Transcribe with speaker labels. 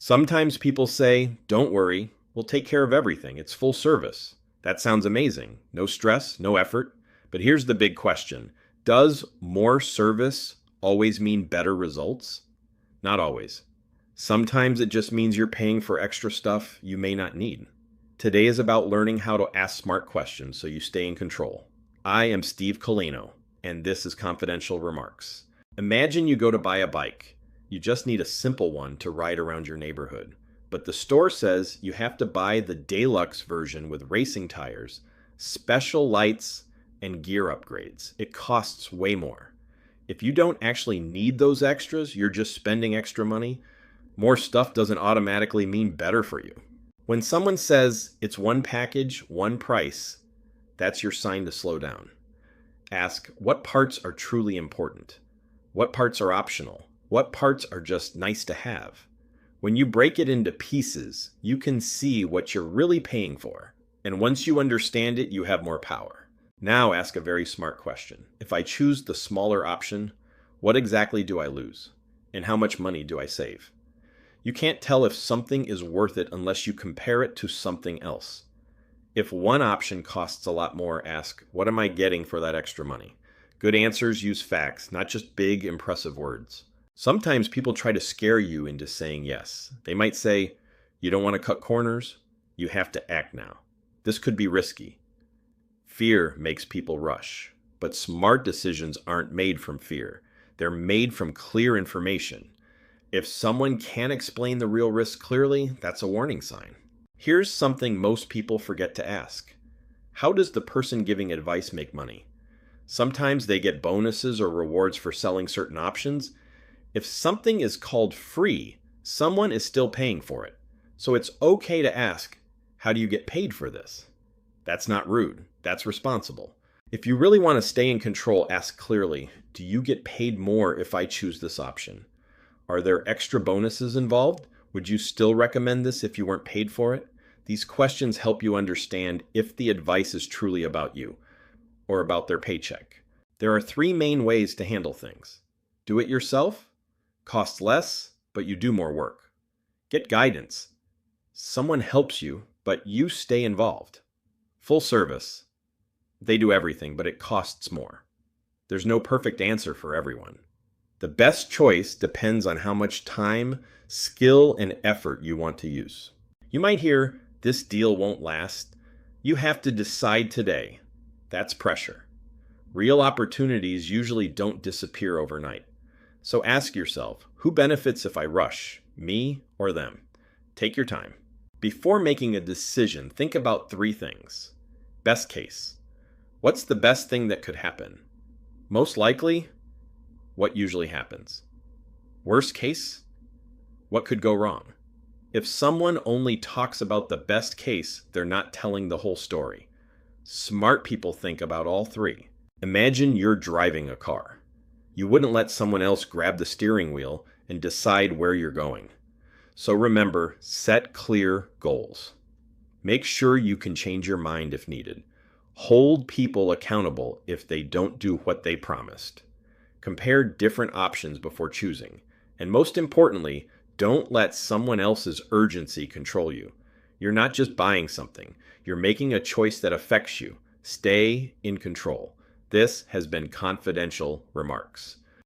Speaker 1: Sometimes people say, don't worry, we'll take care of everything. It's full service. That sounds amazing. No stress, no effort. But here's the big question. Does more service always mean better results? Not always. Sometimes it just means you're paying for extra stuff you may not need. Today is about learning how to ask smart questions so you stay in control. I am Steve Colano, and this is Confidential Remarks. Imagine you go to buy a bike. You just need a simple one to ride around your neighborhood. But the store says you have to buy the deluxe version with racing tires, special lights, and gear upgrades. It costs way more. If you don't actually need those extras, you're just spending extra money. More stuff doesn't automatically mean better for you. When someone says it's one package, one price, that's your sign to slow down. Ask, what parts are truly important? What parts are optional? What parts are just nice to have? When you break it into pieces, you can see what you're really paying for. And once you understand it, you have more power. Now ask a very smart question. If I choose the smaller option, what exactly do I lose? And how much money do I save? You can't tell if something is worth it unless you compare it to something else. If one option costs a lot more, ask, what am I getting for that extra money? Good answers use facts, not just big, impressive words. Sometimes people try to scare you into saying yes. They might say, you don't want to cut corners? You have to act now. This could be risky. Fear makes people rush, but smart decisions aren't made from fear. They're made from clear information. If someone can't explain the real risk clearly, that's a warning sign. Here's something most people forget to ask. How does the person giving advice make money? Sometimes they get bonuses or rewards for selling certain options. If something is called free, someone is still paying for it. So it's okay to ask, how do you get paid for this? That's not rude. That's responsible. If you really want to stay in control, ask clearly, do you get paid more if I choose this option? Are there extra bonuses involved? Would you still recommend this if you weren't paid for it? These questions help you understand if the advice is truly about you or about their paycheck. There are 3 main ways to handle things. Do it yourself. Costs less, but you do more work. Get guidance. Someone helps you, but you stay involved. Full service. They do everything, but it costs more. There's no perfect answer for everyone. The best choice depends on how much time, skill, and effort you want to use. You might hear, this deal won't last. You have to decide today. That's pressure. Real opportunities usually don't disappear overnight. So ask yourself, who benefits if I rush, me or them? Take your time. Before making a decision, think about 3 things. Best case. What's the best thing that could happen? Most likely, what usually happens? Worst case, what could go wrong? If someone only talks about the best case, they're not telling the whole story. Smart people think about all 3. Imagine you're driving a car. You wouldn't let someone else grab the steering wheel and decide where you're going. So remember, set clear goals. Make sure you can change your mind if needed. Hold people accountable if they don't do what they promised. Compare different options before choosing. And most importantly, don't let someone else's urgency control you. You're not just buying something. You're making a choice that affects you. Stay in control. This has been Confidential Remarks.